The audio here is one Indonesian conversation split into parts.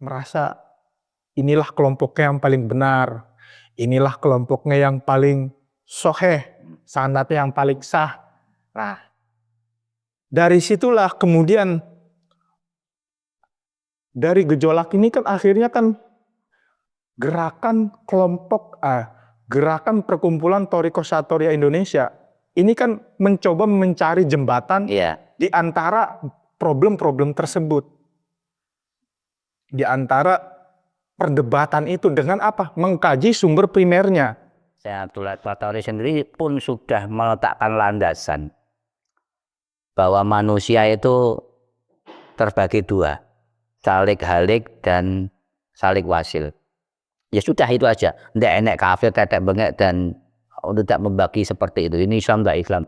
merasa inilah kelompoknya yang paling benar, inilah kelompoknya yang paling soheh, sanadnya yang paling sah. Nah, dari situlah kemudian dari gejolak ini kan akhirnya kan gerakan gerakan perkumpulan Thoriqoh Syatoria Indonesia ini kan mencoba mencari jembatan di antara problem-problem tersebut. Di antara perdebatan itu dengan apa? Mengkaji sumber primernya. Syatoria sendiri pun sudah meletakkan landasan bahwa manusia itu terbagi dua, salik halik dan salik wasil. Ya sudah itu aja, ndak enek kafir, tetek bengek dan tidak membagi seperti itu. Ini Islam tak Islam.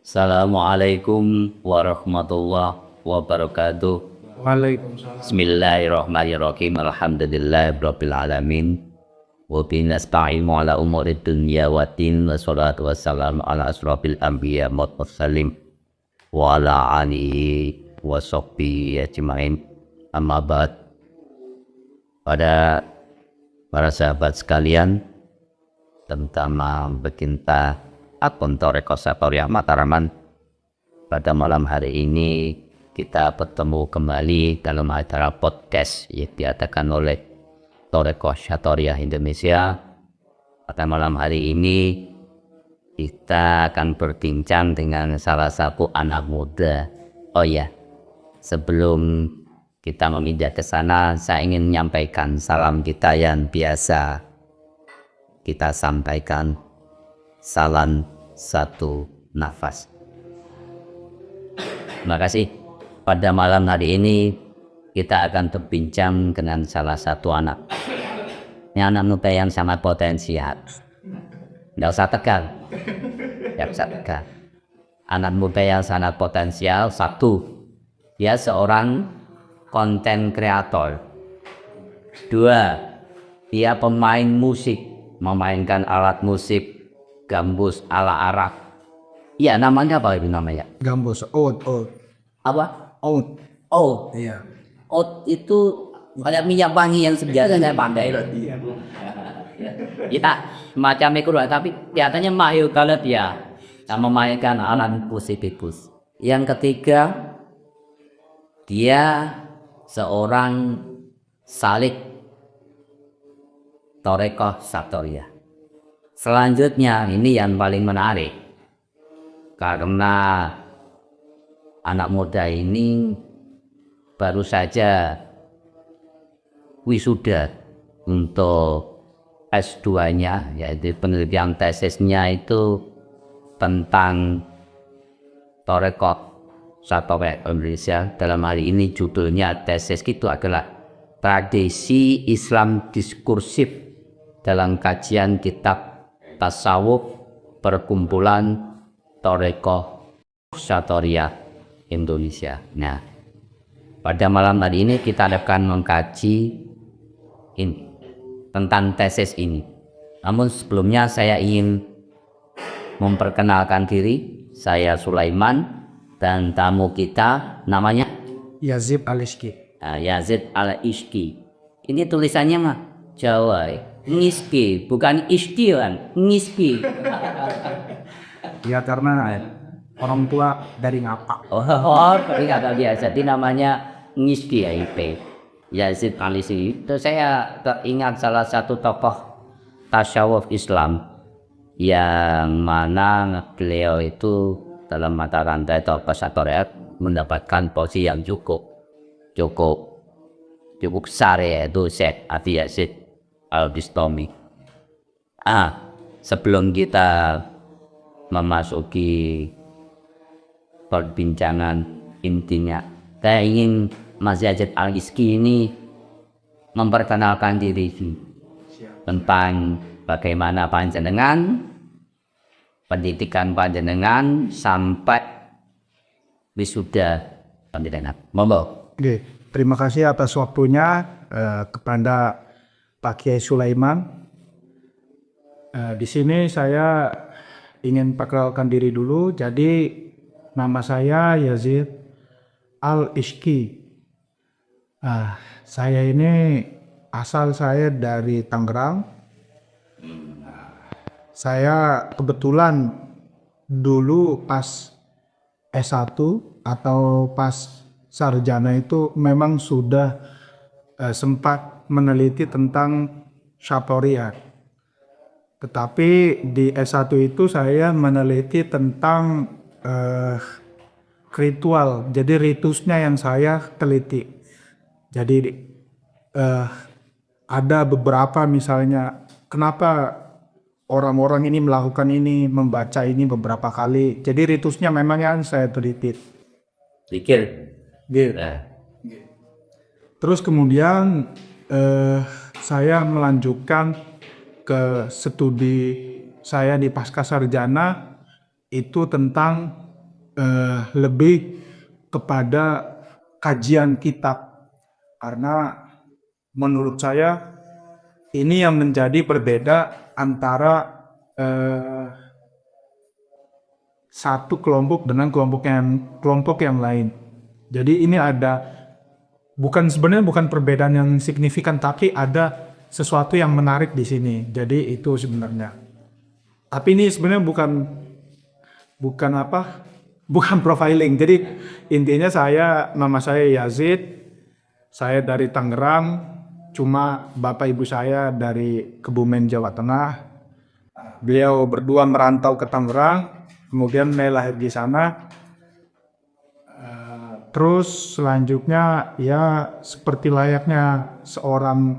Assalamualaikum warahmatullahi wabarakatuh. Waalaikumsalam. Bismillahirrahmanirrahim. Alhamdulillahirabbil alamin. Wa bihi nasta'inu ala umurid dunya waddin. Wassalatu wassalamu ala asrofil anbiya wal mursalin wa ala alihi wa sahbihi ajmain. Amma ba'd. Pada para sahabat sekalian, terutama pecinta akun Thoriqoh Syatoria Mataraman, pada malam hari ini kita bertemu kembali dalam acara podcast yang diadakan oleh Thoriqoh Syatoria Indonesia. Pada malam hari ini kita akan berbincang dengan salah satu anak muda. Oh ya, sebelum kita memindah ke sana, saya ingin menyampaikan salam kita yang biasa kita sampaikan. Salam satu nafas. Terima kasih. Pada malam hari ini kita akan berbincang dengan salah satu anak. Ini anak muda yang sangat potensial. Tidak usah tegang. Tidak usah tegang. Anak muda yang sangat potensial. Satu, dia seorang konten kreator. Dua, dia pemain musik, memainkan alat musik gambus ala Arab. Iya, namanya apa itu namanya? Gambus, oud. Apa? Oud. Oud. Iya. Oud itu kayak minyak wangi yang biasa saya pakai. Kita semacam itu lah, tapi kelihatannya mahir kalau dia memainkan alat musik bebus. Yang ketiga, dia seorang salik Thoriqoh Syatoria. Selanjutnya ini yang paling menarik, karena anak muda ini baru saja wisuda untuk S2-nya, yaitu penelitian tesisnya itu tentang Thoriqoh Syatoria Indonesia. Dalam hal ini judulnya tesis itu adalah tradisi Islam diskursif dalam kajian kitab tasawuf perkumpulan Thoriqoh Syatoria Indonesia. Nah, pada malam hari ini kita akan mengkaji ini tentang tesis ini. Namun sebelumnya saya ingin memperkenalkan diri. Saya Sulaiman dan tamu kita namanya Yazid Al-Ishki. Yazid Al-Ishki. Ini tulisannya mah Jawa. Ngiski, bukan istiwan, ngiski. Ya karena orang tua dari Ngapak. Oh, tapi kata dia. Jadi namanya ngiski ya IP. Yazid Al-Ishki. Itu saya teringat salah satu tokoh tasawuf Islam yang mana beliau itu dalam mata rantai Thoriqoh Syatoria mendapatkan posisi yang cukup besar, yaitu Syekh Abi Yazid Al-Bistami. Sebelum kita memasuki perbincangan intinya, saya ingin Mas Yazid Al-Ishki ini memperkenalkan diri tentang bagaimana panjenengan, pendidikan panjenengan sampai wisuda panjenengan. Monggo. Oke, terima kasih atas waktunya kepada Pak Kiai Sulaiman. Di sini saya ingin perkenalkan diri dulu. Jadi nama saya Yazid Al-Ishki. Saya ini asal saya dari Tangerang. Saya kebetulan dulu pas S1 atau pas sarjana itu memang sudah sempat meneliti tentang Shaporia. Tetapi di S1 itu saya meneliti tentang ritual, jadi ritusnya yang saya teliti. Jadi ada beberapa, misalnya kenapa orang-orang ini melakukan ini, membaca ini beberapa kali. Jadi ritusnya memang yang saya teliti. Pikir. Gitu. Terus kemudian saya melanjutkan ke studi saya di pasca sarjana itu tentang lebih kepada kajian kitab, karena menurut saya ini yang menjadi berbeda antara satu kelompok dengan kelompok yang lain. Jadi ini ada sebenarnya bukan perbedaan yang signifikan, tapi ada sesuatu yang menarik di sini. Jadi itu sebenarnya. Tapi ini sebenarnya bukan profiling. Jadi intinya nama saya Yazid, saya dari Tangerang, cuma bapak ibu saya dari Kebumen, Jawa Tengah. Beliau berdua merantau ke Tangerang, kemudian saya lahir di sana. Terus selanjutnya ya seperti layaknya seorang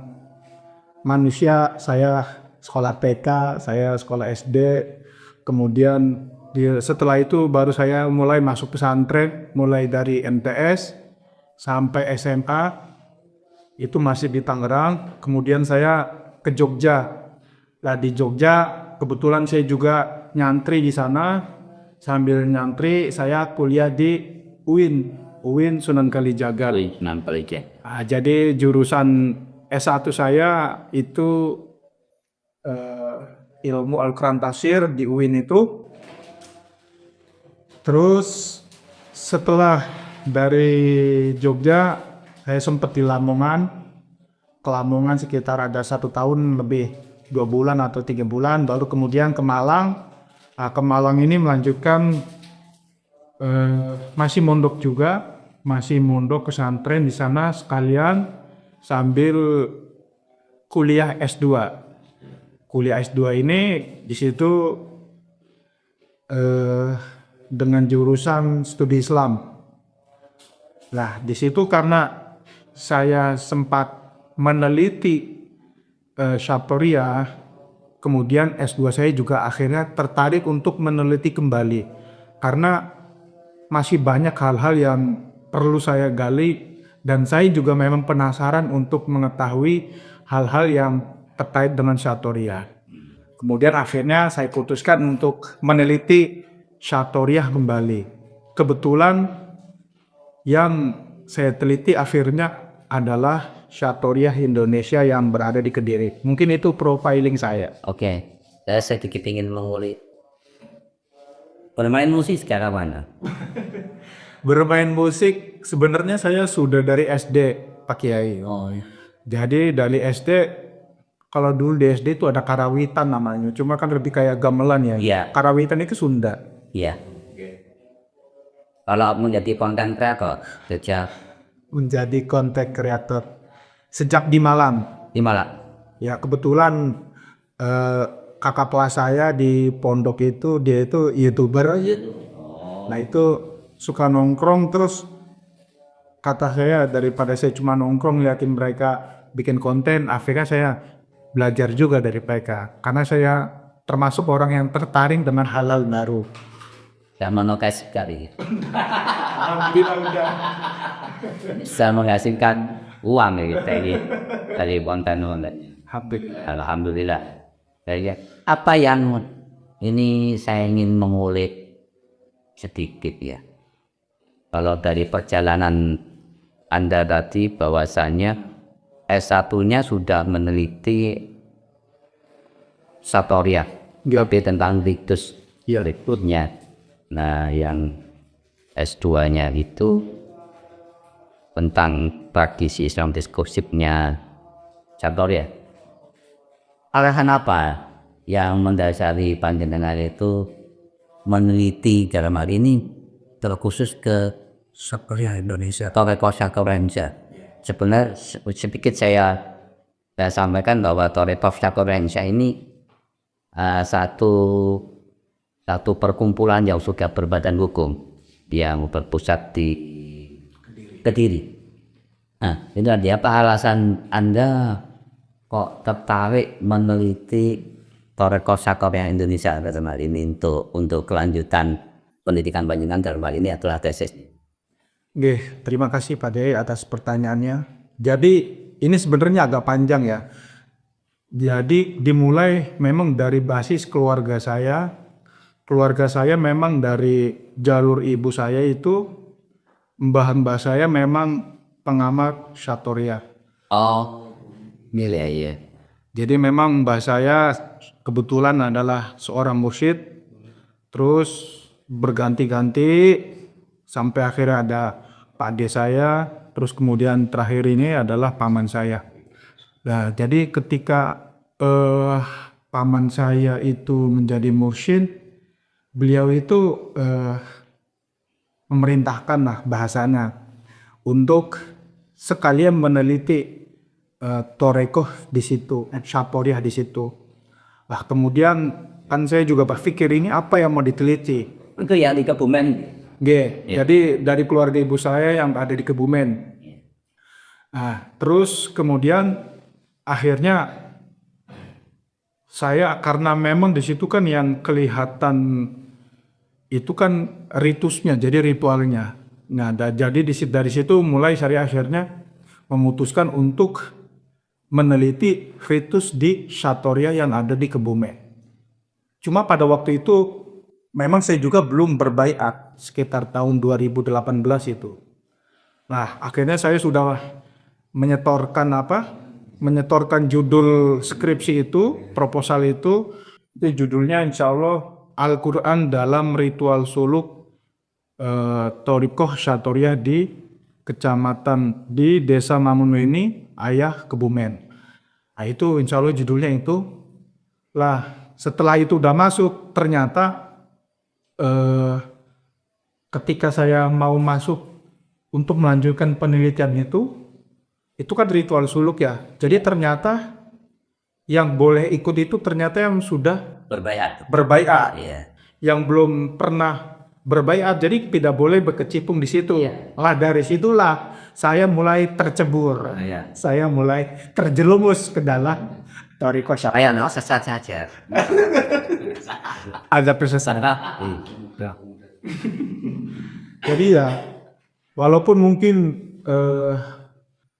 manusia, saya sekolah TK, saya sekolah SD, kemudian setelah itu baru saya mulai masuk pesantren, mulai dari MTS sampai SMA, itu masih di Tangerang. Kemudian saya ke Jogja. Nah di Jogja kebetulan saya juga nyantri di sana. Sambil nyantri saya kuliah di UIN Sunan Kalijaga. Jadi jurusan S1 saya itu ilmu Al-Quran Tafsir di UIN itu. Terus setelah dari Jogja saya sempat di Lamongan. Ke Lamongan sekitar ada 1 tahun lebih, 2 bulan atau 3 bulan. Baru kemudian ke Malang. Ke Malang ini melanjutkan masih mondok juga, masih mondok pesantren di sana sekalian sambil kuliah S2. Kuliah S2 ini di situ dengan jurusan studi Islam. Nah, di situ karena saya sempat meneliti Shaporia, kemudian S2 saya juga akhirnya tertarik untuk meneliti kembali. Karena masih banyak hal-hal yang perlu saya gali dan saya juga memang penasaran untuk mengetahui hal-hal yang terkait dengan Shaporia. Kemudian akhirnya saya putuskan untuk meneliti Shaporia kembali. Kebetulan yang saya teliti akhirnya adalah Shaporia Indonesia yang berada di Kediri. Mungkin itu profiling saya. Oke, saya sedikit ingin mengulik. Bermain musik sekarang mana? Bermain musik sebenarnya saya sudah dari SD, Pak Kiai. Jadi dari SD, kalau dulu di SD itu ada karawitan namanya, cuma kan lebih kayak gamelan ya. Iya. Karawitan itu Sunda. Iya. Kalau menjadi konten kreator sejak Menjadi content creator sejak di Malang. di Malang. Ya kebetulan kakak kelas saya di pondok itu dia itu YouTuber. Nah itu suka nongkrong, terus kata saya daripada saya cuma nongkrong liatin mereka bikin konten, akhirnya saya belajar juga dari mereka karena saya termasuk orang yang tertarik dengan hal-hal baru. Saya monokas sekali. Alhamdulillah udah. Bisa menghasilkan uang dari konten. Alhamdulillah. Jadi, apa yang ini saya ingin mengulik sedikit ya. Kalau dari perjalanan Anda tadi bahwasannya S1-nya sudah meneliti Shaporia. Tapi tentang ritus berikutnya. Nah, yang S2-nya itu tentang tradisi Islam diskursifnya Sartori ya. Arahan apa yang mendasari panjenengan itu meneliti dalam hal ini terkhusus ke Sartoria Indonesia. Toreko Sartorensia? Sebenarnya sedikit saya sampaikan bahwa Toreko Sartorensia ini satu perkumpulan yang sudah berbadan hukum yang berpusat di Kediri. Nah, itu apa alasan Anda kok tertarik meneliti Toreko Sartoria Indonesia dalam hal ini untuk kelanjutan pendidikan panjenengan dalam hal ini adalah tesis? Oke, terima kasih Pak Dey atas pertanyaannya. Jadi ini sebenarnya agak panjang ya. Jadi dimulai memang dari basis keluarga saya. Keluarga saya memang dari jalur ibu saya itu, mbah-mbah saya memang pengamat Sartoria. Oh, milih ya. Jadi memang mbah saya kebetulan adalah seorang mursyid, terus berganti-ganti sampai akhirnya ada Pak Ade saya, terus kemudian terakhir ini adalah paman saya. Nah, jadi ketika paman saya itu menjadi mursyid, beliau itu memerintahkan lah bahasanya untuk sekalian meneliti Torekoh di situ, Sartoria di situ. Nah, kemudian kan saya juga berpikir ini apa yang mau diteliti. Itu yang di Kebumen. Jadi dari keluarga ibu saya yang ada di Kebumen. Nah, terus kemudian akhirnya saya karena memang di situ kan yang kelihatan itu kan ritusnya, jadi ritualnya. Nah, jadi dari situ mulai saya akhirnya memutuskan untuk meneliti ritus di Sartoria yang ada di Kebumen. Cuma pada waktu itu memang saya juga belum berbaiat sekitar tahun 2018 itu. Nah, akhirnya saya sudah menyetorkan judul skripsi itu, proposal itu judulnya insya Allah Al-Quran dalam Ritual Suluk Torikoh Sartoria di kecamatan di Desa Mamunweni, Ayah, Kebumen. Nah, itu insya Allah judulnya itu. Lah, setelah itu udah masuk, ternyata ketika saya mau masuk untuk melanjutkan penelitian itu kan ritual suluk ya. Jadi ternyata yang boleh ikut itu ternyata yang sudah berbaiat. Iya. Yang belum pernah berbaiat, jadi tidak boleh berkecimpung di situ. Iya. Lah dari situlah saya mulai tercebur. Iya. Saya mulai terjerumus ke dalam Torikoh Sartoria. Saya sesat saja. Ada persesatan. Iya. Jadi ya, walaupun mungkin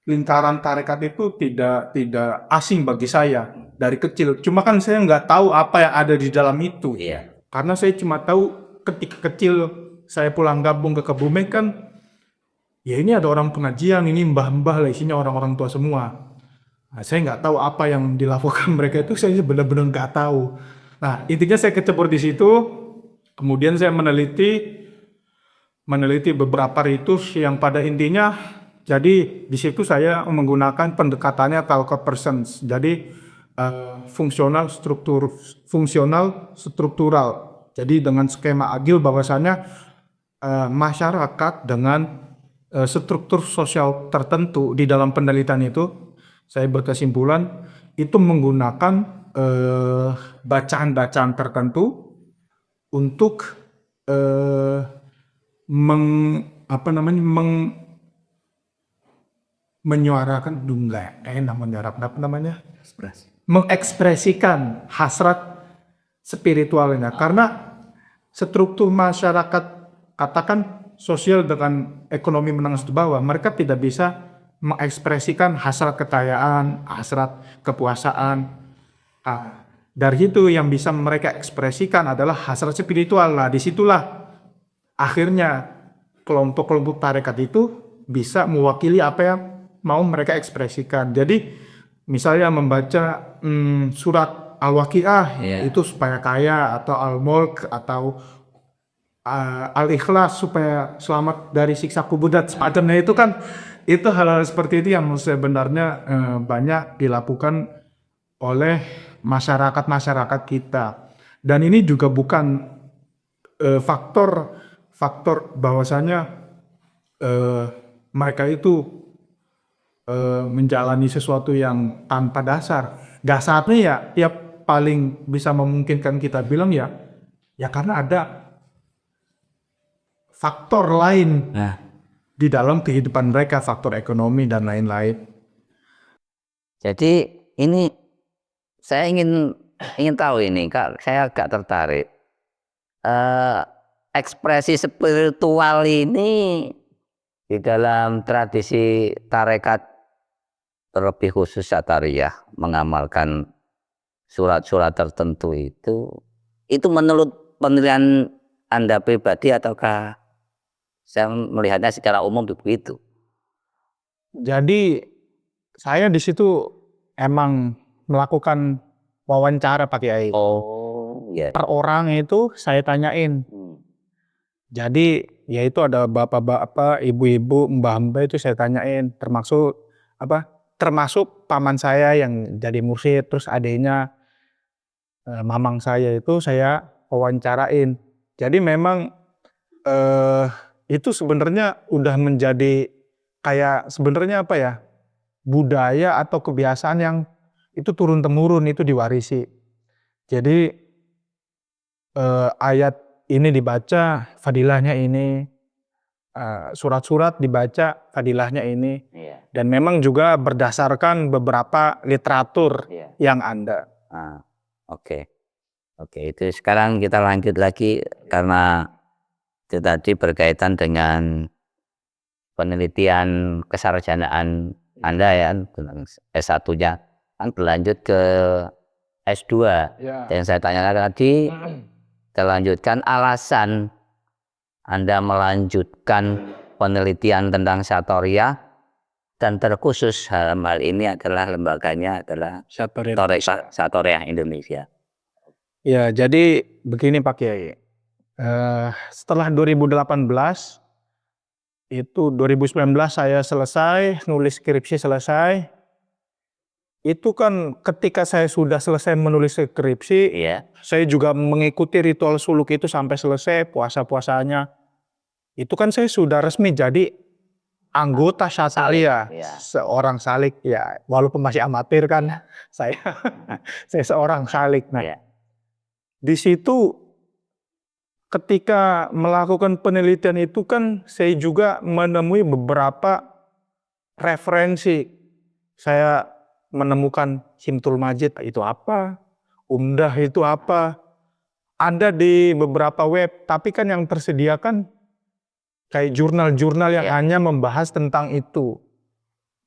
lingkaran tarekat itu tidak asing bagi saya dari kecil. Cuma kan saya nggak tahu apa yang ada di dalam itu. Iya. Karena saya cuma tahu ketika kecil saya pulang gabung ke Kebumen kan, ya ini ada orang pengajian, ini mbah-mbah lah, isinya orang-orang tua semua. Nah, saya nggak tahu apa yang dilakukan mereka itu, saya benar-benar nggak tahu. Nah, intinya saya kecebur di situ, kemudian saya meneliti beberapa ritus yang pada intinya, jadi di situ saya menggunakan pendekatannya Talcott Persons, jadi fungsional struktural. Jadi dengan skema agil bahwasanya masyarakat dengan struktur sosial tertentu di dalam penelitian itu, saya berkesimpulan itu menggunakan bacaan-bacaan tertentu untuk menyuarakan mengekspresikan hasrat spiritualnya, karena struktur masyarakat katakan sosial dengan ekonomi menengah ke bawah, mereka tidak bisa mengekspresikan hasrat kekayaan, hasrat kepuasaan. Dari itu yang bisa mereka ekspresikan adalah hasrat spiritual. Lah disitulah akhirnya kelompok-kelompok tarekat itu bisa mewakili apa yang mau mereka ekspresikan. Jadi misalnya membaca surat Al-Waqiah Iya. itu supaya kaya, atau Al-Mulk atau Al-Ikhlas supaya selamat dari siksa kubur dan semacamnya. Itu kan itu hal-hal seperti itu yang sebenarnya banyak dilakukan oleh masyarakat kita, dan ini juga bukan faktor bahwasanya mereka itu menjalani sesuatu yang tanpa dasar. Dasarnya ya paling bisa memungkinkan kita bilang ya karena ada faktor lain Nah, di dalam kehidupan mereka, faktor ekonomi dan lain-lain. jadi ini saya ingin tahu ini, Kak, saya agak tertarik. Ekspresi spiritual ini di dalam tradisi tarekat, terlebih khusus Satariyah, mengamalkan surat-surat tertentu itu menurut penilaian Anda pribadi ataukah saya melihatnya secara umum begitu? Jadi saya di situ emang melakukan wawancara Pak Kiai. Oh, ya. Per orang itu saya tanyain. Jadi ya itu ada bapak-bapak, ibu-ibu, mbah-mbah itu saya tanyain, termasuk paman saya yang jadi mursyid, terus adiknya mamang saya itu saya wawancarain. Jadi memang itu sebenarnya udah menjadi kayak sebenarnya budaya atau kebiasaan yang itu turun temurun, itu diwarisi. Jadi ayat ini dibaca fadilahnya ini, surat-surat dibaca fadilahnya ini, dan memang juga berdasarkan beberapa literatur yang ada. Oke, itu sekarang kita lanjut lagi karena itu tadi berkaitan dengan penelitian kesarjanaan Anda ya, S1-nya kan berlanjut ke S2. Yang saya tanyakan tadi, terlanjutkan alasan Anda melanjutkan penelitian tentang Satoriyah, dan terkhusus dalam hal ini adalah lembaganya adalah Satoriyah Indonesia. Ya, jadi begini Pak Kiai. Setelah 2018 itu 2019 saya selesai nulis skripsi selesai. Itu kan ketika saya sudah selesai menulis skripsi, saya juga mengikuti ritual suluk itu sampai selesai puasa-puasanya. Itu kan saya sudah resmi jadi anggota Satariyah, seorang salik ya, walaupun masih amatir kan, saya seorang salik. Nah, di situ ketika melakukan penelitian itu kan saya juga menemui beberapa referensi. Saya menemukan Himtul Majid itu apa, Umdah itu apa, ada di beberapa web, tapi kan yang tersedia kan kayak jurnal-jurnal yang hanya membahas tentang itu.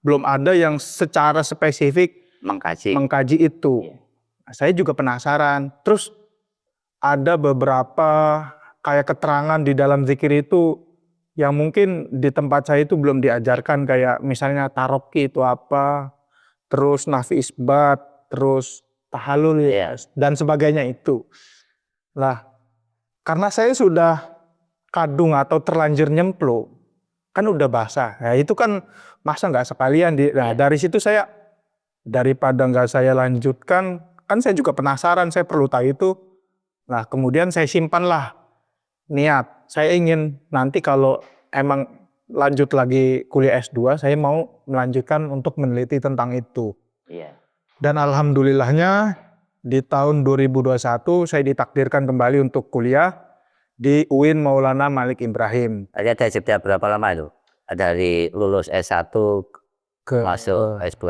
Belum ada yang secara spesifik mengkaji itu. Saya juga penasaran. Terus ada beberapa kayak keterangan di dalam zikir itu yang mungkin di tempat saya itu belum diajarkan, kayak misalnya taroki itu apa, terus nafi isbat, terus tahalul dan sebagainya itu. Lah, karena saya sudah kadung atau terlanjur nyemplo, kan udah basah. Nah, itu kan masa nggak sekalian dari situ saya, daripada nggak saya lanjutkan, kan saya juga penasaran, saya perlu tahu itu. Nah, kemudian saya simpanlah niat. Saya ingin nanti kalau emang lanjut lagi kuliah S2, saya mau melanjutkan untuk meneliti tentang itu. Dan alhamdulillahnya di tahun 2021 saya ditakdirkan kembali untuk kuliah di UIN Maulana Malik Ibrahim. Ada jeda berapa lama itu? Dari lulus S1 ke masuk S2?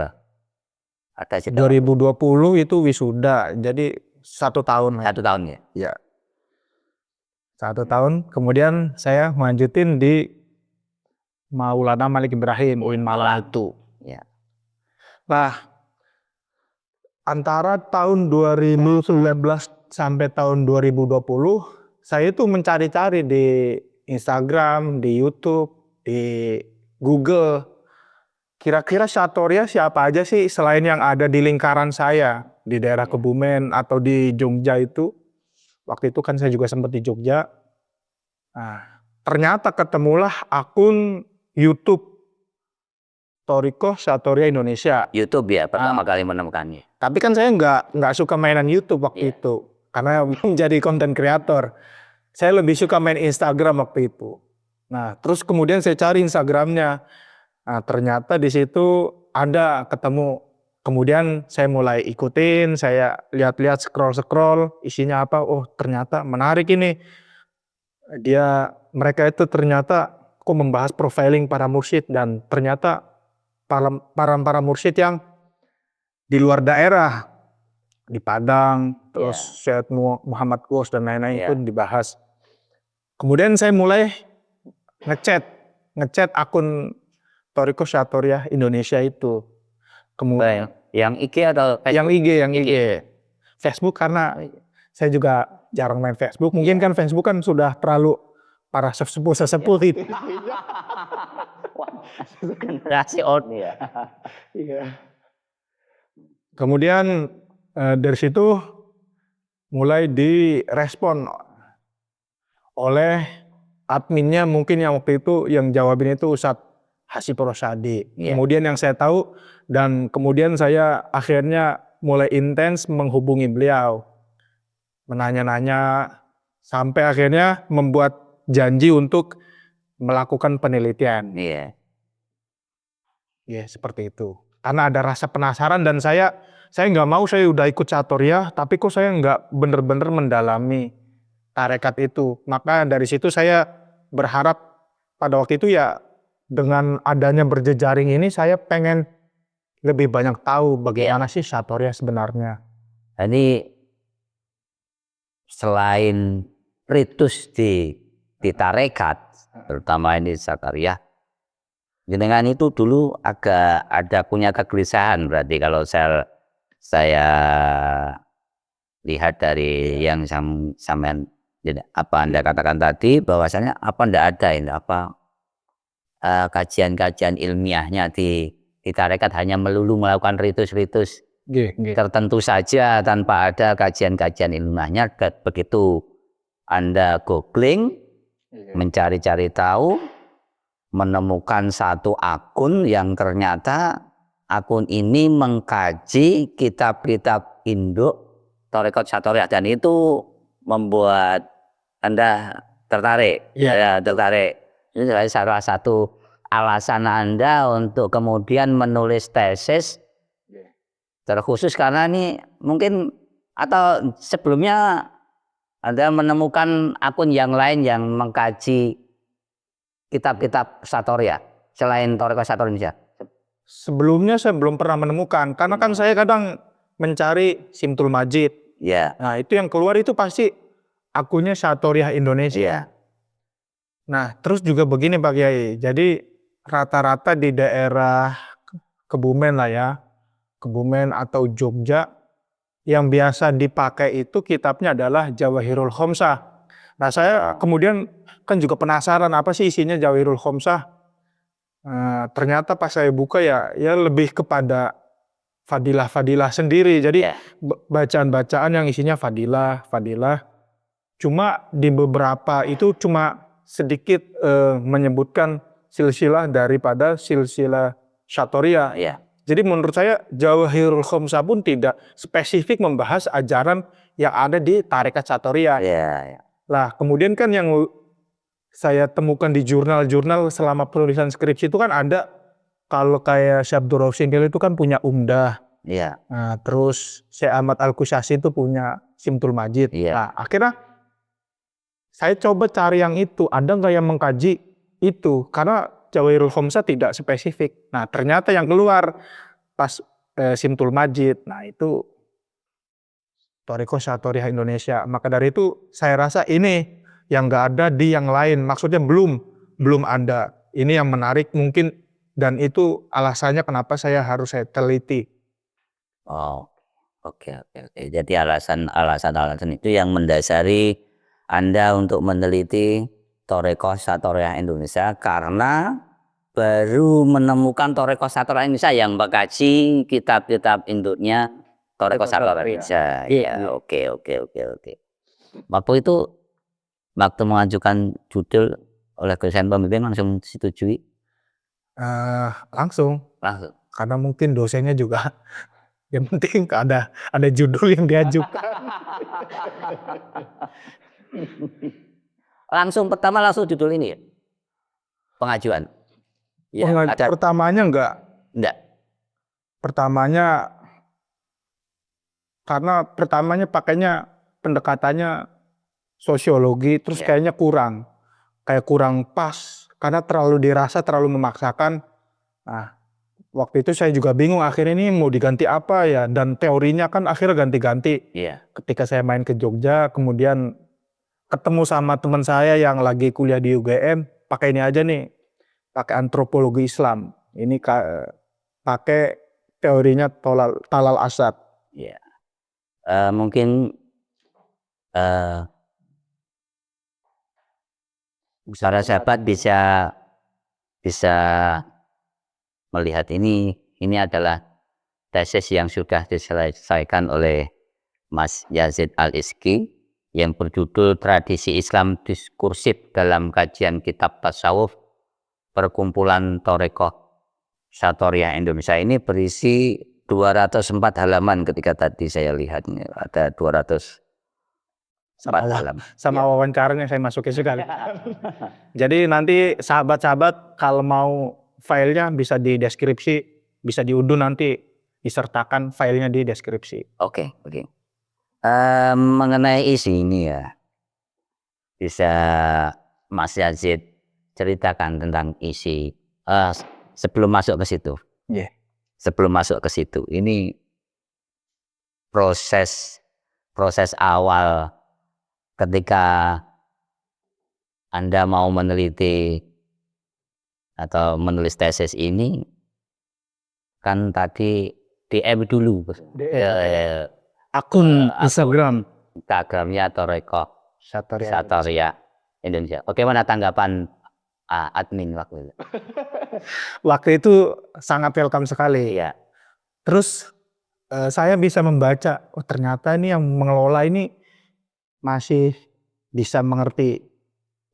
Ada jeda 2020 itu wisuda, jadi 1 tahun. 1 tahun ya? Ya. 1 tahun, kemudian saya melanjutin di Maulana Malik Ibrahim, UIN Malang itu. Nah, antara tahun 2019 sampai tahun 2020, saya itu mencari-cari di Instagram, di YouTube, di Google. Kira-kira Satoriyah siapa aja sih selain yang ada di lingkaran saya. di daerah Kebumen atau di Jogja itu. Waktu itu kan saya juga sempat di Jogja. Nah, ternyata ketemulah akun YouTube Toriko Satoria Indonesia. YouTube ya pertama kali menemukannya. Tapi kan saya nggak suka mainan YouTube waktu itu, karena belum jadi konten kreator. Saya lebih suka main Instagram waktu itu. Nah, terus kemudian saya cari Instagramnya. Nah, ternyata di situ ada ketemu. Kemudian saya mulai ikutin, saya lihat-lihat, scroll, isinya apa. Oh, ternyata menarik ini. Mereka itu ternyata kok membahas profiling para mursyid, dan ternyata para mursyid yang di luar daerah, di Padang, terus Syed Muhammad Ghaus dan lain-lain itu dibahas. Kemudian saya mulai ngechat akun Toriko Satoria Indonesia itu. Kemudian yang IG atau Facebook? Yang IG. Facebook karena saya juga jarang main Facebook. Mungkin kan Facebook kan sudah terlalu para sesepuh itu. Generasi old ya. Kemudian dari situ mulai direspon oleh adminnya, mungkin yang waktu itu yang jawabin itu Ustadz Hasib Rosadi. Kemudian yang saya tahu, dan kemudian saya akhirnya mulai intens menghubungi beliau, menanya-nanya, sampai akhirnya membuat janji untuk melakukan penelitian. Seperti itu. Karena ada rasa penasaran, dan saya nggak mau, saya udah ikut Satoria, tapi kok saya nggak bener-bener mendalami tarekat itu. Maka dari situ saya berharap pada waktu itu ya, dengan adanya berjejaring ini, saya pengen lebih banyak tahu bagaimana sih Satoria sebenarnya. Ini selain ritus di tarekat, terutama ini Satoria, jenengan itu dulu agak ada punya kegelisahan, berarti kalau saya lihat dari yang sampean apa Anda katakan tadi, bahwasanya apa ndak ada ini kajian-kajian ilmiahnya di tarekat, hanya melulu melakukan ritus-ritus tertentu saja tanpa ada kajian-kajian ilmiahnya. Begitu Anda googling, mencari-cari tahu, menemukan satu akun yang ternyata akun ini mengkaji kitab-kitab induk Tarekat Satoria, dan itu membuat Anda tertarik. Tertarik. Ini salah satu alasan Anda untuk kemudian menulis tesis terkhusus, karena ini mungkin, atau sebelumnya Anda menemukan akun yang lain yang mengkaji kitab-kitab Satoria selain Tarekat Satoria Indonesia? Sebelumnya saya belum pernah menemukan, karena kan saya kadang mencari Simtul Majid. Nah, itu yang keluar itu pasti akunnya Satoria Indonesia. Nah, terus juga begini Pak Kiai, jadi rata-rata di daerah Kebumen lah ya, Kebumen atau Jogja, yang biasa dipakai itu kitabnya adalah Jawahirul Khomsah. Nah, saya kemudian kan juga penasaran apa sih isinya Jawahirul Khomsah. Ternyata pas saya buka ya lebih kepada fadilah-fadilah sendiri. Jadi bacaan-bacaan yang isinya fadilah. Cuma di beberapa itu cuma sedikit menyebutkan silsilah daripada silsilah Satoria. Jadi menurut saya Jawahirul Khomsah pun tidak spesifik membahas ajaran yang ada di tarekat Satoria. Lah kemudian kan yang saya temukan di jurnal-jurnal selama penulisan skripsi itu kan ada, kalau kayak Syekh Abdul Rauf Singkil itu kan punya Umdah. Nah, terus Syekh Ahmad Al-Kusyasi itu punya Simtul Majid. Nah, akhirnya saya coba cari yang itu, ada nggak yang mengkaji itu, karena Jawahirul Khomsah tidak spesifik. Nah, ternyata yang keluar pas Simtul Majid, nah itu Toriko Satoria Indonesia. Maka dari itu saya rasa ini yang nggak ada di yang lain, maksudnya belum ada. Ini yang menarik mungkin, dan itu alasannya kenapa saya teliti. Oke. Jadi alasan itu yang mendasari Anda untuk meneliti Toriko Satoria Indonesia, karena baru menemukan Toriko Satoria Indonesia yang mengkaji kitab-kitab induknya Toreko Satorya. Iya, oke. Waktu itu waktu mengajukan judul oleh dosen pembimbing langsung disetujui Langsung, langsung. karena mungkin dosennya juga yang penting ada judul yang diajukan. Pertama langsung judul ini ya? Pengajuan. Ya, Pertamanya enggak. Enggak. Karena pertamanya pakainya pendekatannya sosiologi, terus kayaknya kurang pas karena terlalu memaksakan. Nah, waktu itu saya juga bingung akhirnya ini mau diganti apa ya, dan teorinya kan akhirnya ganti-ganti. Iya. Ketika saya main ke Jogja, kemudian ketemu sama teman saya yang lagi kuliah di UGM, pakai ini aja nih, pakai antropologi Islam. Ini pakai teorinya Talal Asad. Iya. Mungkin para sahabat bisa melihat ini adalah tesis yang sudah diselesaikan oleh Mas Yazid Al-Iski yang berjudul Tradisi Islam Diskursif dalam Kajian Kitab Tasawuf Perkumpulan Toreko Satorya Indonesia. Ini berisi 204 halaman ketika tadi saya lihat ada 204 halaman. Sama wawancaranya saya masukin sekali. Jadi nanti sahabat-sahabat kalau mau filenya bisa di deskripsi, bisa diunduh nanti disertakan filenya di deskripsi. Oke. Mengenai isi ini ya, bisa Mas Yazid ceritakan tentang isi sebelum masuk ke situ. Sebelum masuk ke situ, ini proses awal ketika Anda mau meneliti atau menulis tesis ini, kan tadi DM dulu. Akun Instagramnya Toreko Satorya Indonesia. Bagaimana tanggapan admin waktu itu? Waktu itu sangat welcome sekali. Iya. Terus saya bisa membaca, oh ternyata ini yang mengelola ini masih bisa mengerti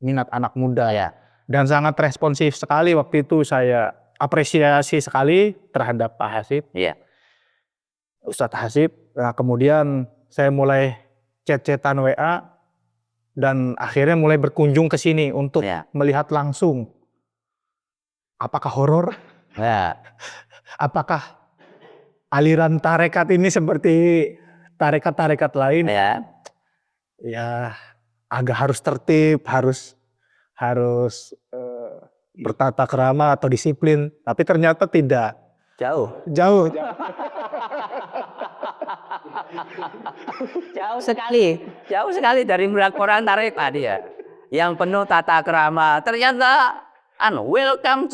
minat anak muda ya. Dan sangat responsif sekali waktu itu, saya apresiasi sekali terhadap Pak Hasib. Iya. Ustadz Hasib. Nah, kemudian saya mulai chat-chatan WA dan akhirnya mulai berkunjung ke sini untuk melihat langsung apakah horor, apakah aliran tarekat ini seperti tarekat-tarekat lain. Ya agak harus tertib, harus bertata krama atau disiplin, tapi ternyata tidak. Jauh sekali dari melakukan tarekat dia yang penuh tata krama. Ternyata welcome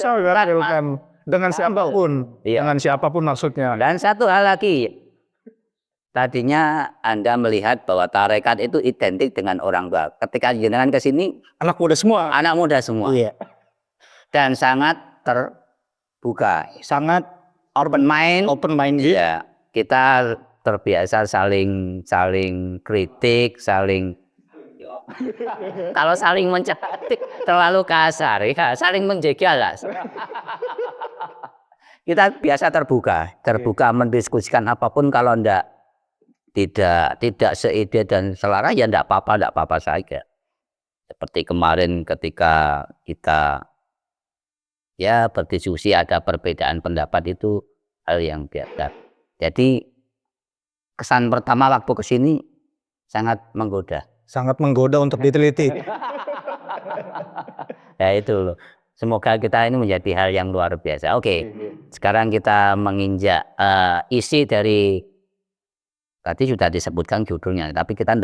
dengan siapapun, dengan siapapun maksudnya. Dan satu hal lagi, tadinya Anda melihat bahwa tarekat itu identik dengan orang tua. Ketika jenengan ke sini, anak muda semua. Iya. Dan sangat terbuka, sangat open mind. Iya. Kita terbiasa saling kritik, kalau saling mencetak terlalu kasar, ya, saling menjegal lah. Kita biasa terbuka mendiskusikan apapun. Kalau tidak seide dan selera ya enggak apa-apa saja. Seperti kemarin ketika kita berdiskusi ada perbedaan pendapat, itu hal yang biasa. Jadi kesan pertama waktu kesini sangat menggoda untuk diteliti. Ya itu loh. Semoga kita ini menjadi hal yang luar biasa. Oke. Sekarang kita menginjak isi dari, tadi sudah disebutkan judulnya, tapi kita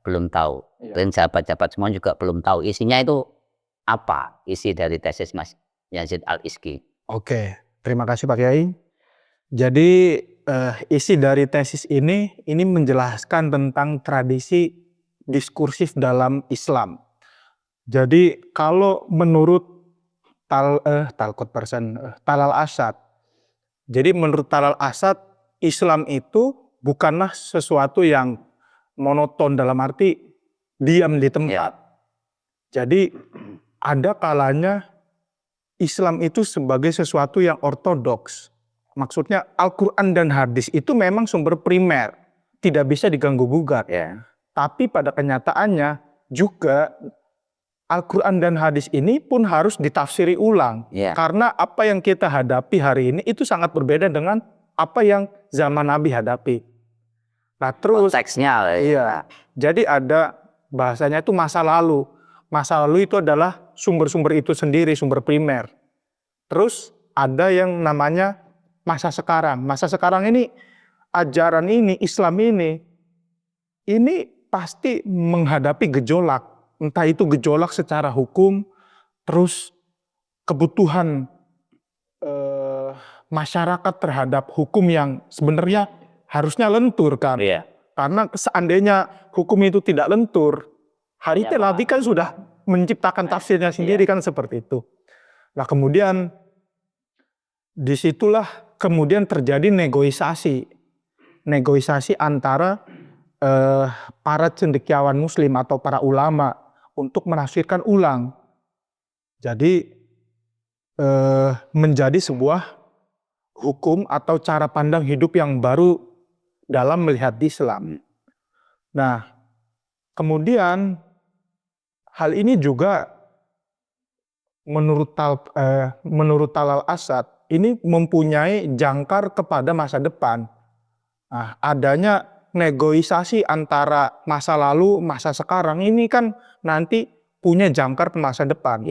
belum tahu. Dan sahabat-sahabat semua juga belum tahu isinya itu apa, isi dari tesis Mas Yazid Al-Iski. Oke, terima kasih Pak Kiai. Jadi isi dari tesis ini menjelaskan tentang tradisi diskursif dalam Islam. Jadi kalau menurut Talal Asad, jadi menurut Talal Asad, Islam itu bukanlah sesuatu yang monoton dalam arti diam di tempat. Jadi ada kalanya Islam itu sebagai sesuatu yang ortodoks. Maksudnya Al-Quran dan hadis itu memang sumber primer, tidak bisa diganggu-gugat. Tapi pada kenyataannya juga Al-Quran dan hadis ini pun harus ditafsiri ulang. Karena apa yang kita hadapi hari ini itu sangat berbeda dengan apa yang zaman Nabi hadapi. Nah terus Konteksnya. iya, jadi ada bahasanya itu masa lalu. Masa lalu itu adalah sumber-sumber itu sendiri, sumber primer. Terus ada yang namanya masa sekarang. Masa sekarang ini, ajaran ini, Islam ini pasti menghadapi gejolak. Entah itu gejolak secara hukum, terus kebutuhan masyarakat terhadap hukum yang sebenarnya harusnya lentur kan. Karena seandainya hukum itu tidak lentur, hari itu Nabi kan sudah menciptakan tafsirnya sendiri kan seperti itu. Nah kemudian disitulah kemudian terjadi negosiasi antara para cendekiawan muslim atau para ulama untuk menafsirkan ulang. Jadi menjadi sebuah hukum atau cara pandang hidup yang baru dalam melihat Islam. Nah, kemudian hal ini juga menurut Talal Asad ini mempunyai jangkar kepada masa depan. Nah, adanya negosiasi antara masa lalu, masa sekarang ini kan nanti punya jangkar ke masa depan.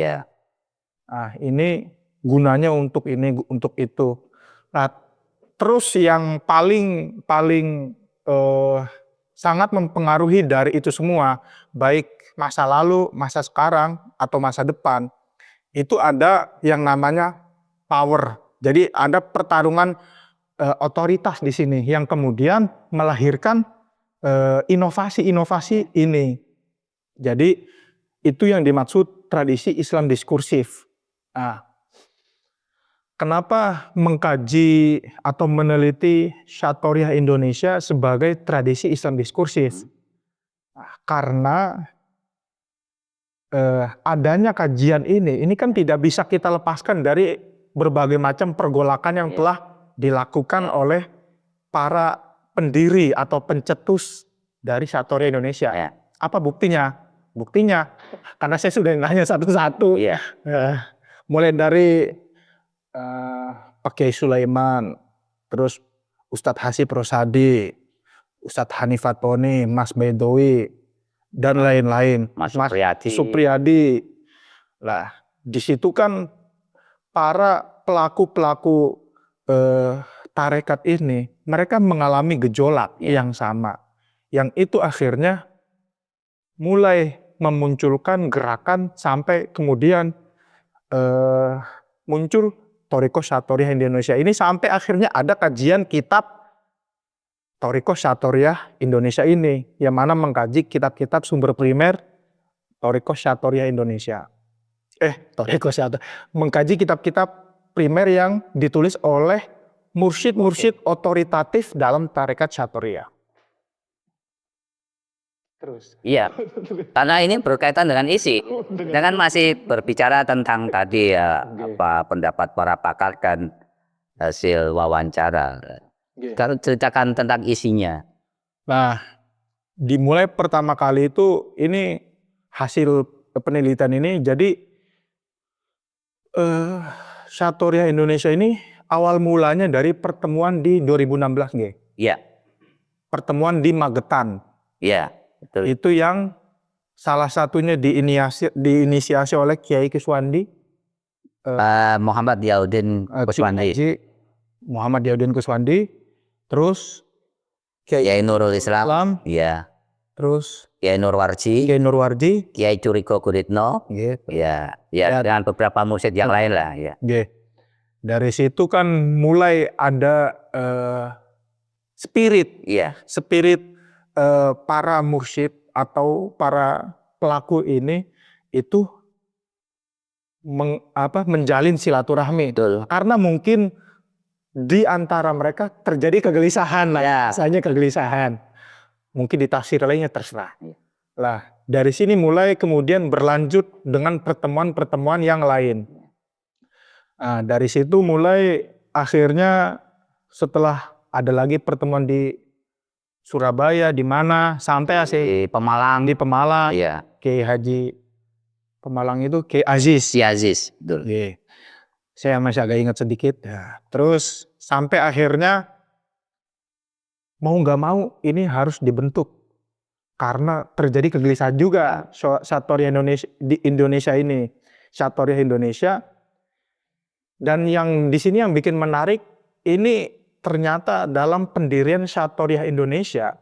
Nah, ini gunanya untuk ini, untuk itu. Nah, terus yang paling sangat mempengaruhi dari itu semua, baik masa lalu, masa sekarang, atau masa depan, itu ada yang namanya power. Jadi ada pertarungan otoritas di sini yang kemudian melahirkan inovasi-inovasi ini. Jadi itu yang dimaksud tradisi Islam diskursif. Nah, kenapa mengkaji atau meneliti Syariah Indonesia sebagai tradisi Islam diskursif? Nah, karena adanya kajian ini kan tidak bisa kita lepaskan dari berbagai macam pergolakan yang telah dilakukan oleh para pendiri atau pencetus dari Syariah Indonesia. Apa buktinya? Buktinya, karena saya sudah nanya satu-satu. Mulai dari Pak Kiai Sulaiman, terus Ustadz Hasib Rosadi, Ustadz Hanifat Poni, Mas Bedowi, dan lain-lain. Mas Supriyadi. Lah, di situ kan para pelaku-pelaku tarekat ini, mereka mengalami gejolak yang sama. Yang itu akhirnya mulai memunculkan gerakan sampai kemudian muncul Thariqah Syariah Indonesia ini, sampai akhirnya ada kajian kitab Thariqah Syariah Indonesia ini, yang mana mengkaji kitab-kitab sumber primer Thariqah Syariah Indonesia. Mengkaji kitab-kitab primer yang ditulis oleh mursyid-mursyid otoritatif dalam tarekat Syariah. Terus. Iya, karena ini berkaitan dengan isi. Dengan masih berbicara tentang tadi ya, apa pendapat para pakar dan hasil wawancara. Kalau ceritakan tentang isinya. Nah, dimulai pertama kali itu ini hasil penelitian ini. Jadi Syariah Indonesia ini awal mulanya dari pertemuan di 2016 G. Pertemuan di Magetan. Betul. Itu yang salah satunya diinisiasi oleh Kiai Kuswandi, Muhammad Yauddin Kuswandi, Muhammad Yauddin Kuswandi, terus Kiai Nurul Islam, terus Kiai Nurwarji, Kiai Curiko Guritno, dengan beberapa mursyid yang lain lah. Dari situ kan mulai ada spirit para mursyid atau para pelaku ini itu menjalin silaturahmi. Karena mungkin di antara mereka terjadi kegelisahan lah, Ya. misalnya kegelisahan. Mungkin ditafsir lainnya terserah. Lah, dari sini mulai kemudian berlanjut dengan pertemuan-pertemuan yang lain. Nah, dari situ mulai akhirnya setelah ada lagi pertemuan di Surabaya, di mana sampai Di Pemalang. di Pemalang, Iya. Kiai Haji Pemalang itu Kiai Aziz. Si Aziz, betul. Iya. Saya masih agak ingat sedikit. Ya. Terus sampai akhirnya mau nggak mau ini harus dibentuk karena terjadi kegelisahan juga Satoriah Indonesia di Indonesia ini, Satoriah Indonesia. Dan yang di sini yang bikin menarik ini ternyata dalam pendirian Satoriah Indonesia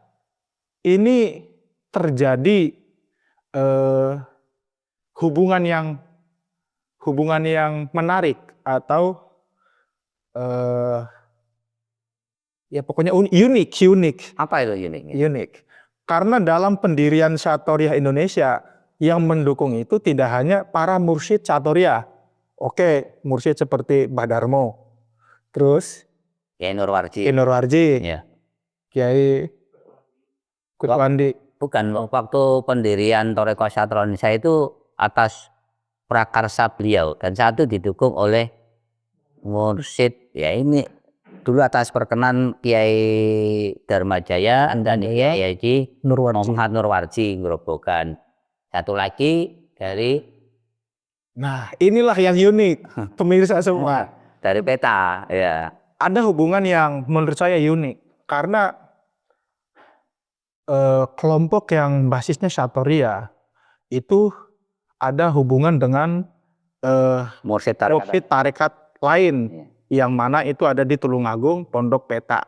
ini terjadi hubungan yang menarik atau ya pokoknya unik. Apa itu uniknya? Unik. Karena dalam pendirian Satoriah Indonesia yang mendukung itu tidak hanya para mursyid Satoriah. Oke, mursyid seperti Mbah Darmo. Terus Kiai Nurwarji. Kiai Nurwarji, Ya. Kiai Kutwandi. Bukan, waktu pendirian Thariqah Satoriah Indonesia itu atas prakarsa beliau dan satu didukung oleh mursyid. Ya ini dulu atas perkenan Kiai Dharmajaya dan Kiai Haji Muhammad Nurwarji Grobogan. Satu lagi dari Nah, inilah yang unik, pemirsa semua. dari peta, ya. Ada hubungan yang menurut saya unik karena kelompok yang basisnya Satoriah itu ada hubungan dengan Mursyid tarekat lain yang mana itu ada di Tulungagung, Pondok Peta.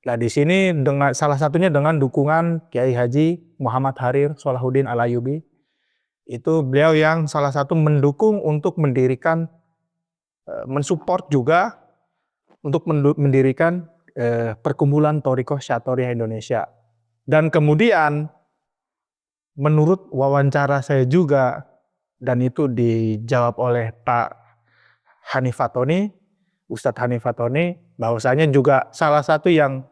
Nah di sini dengan salah satunya dengan dukungan Kiai Haji Muhammad Harir Sholahuddin Al-Ayyubi. Itu beliau yang salah satu mendukung untuk mendirikan, mensupport juga untuk mendirikan perkumpulan Thariqah Satoriah Indonesia. Dan kemudian menurut wawancara saya juga dan itu dijawab oleh Pak Hanifatoni, Ustadz Hanifatoni, bahwasanya juga salah satu yang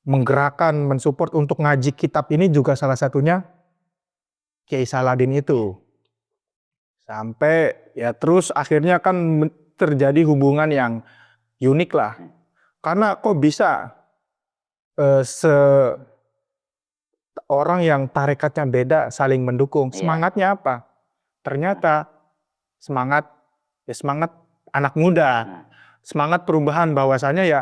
menggerakkan, mensupport untuk ngaji kitab ini juga salah satunya Kiai Saladin itu. Sampai ya terus akhirnya kan terjadi hubungan yang unik lah. Karena kok bisa orang yang tarekatnya beda saling mendukung. Semangatnya apa? Ternyata semangat anak muda. Semangat perubahan bahwasanya ya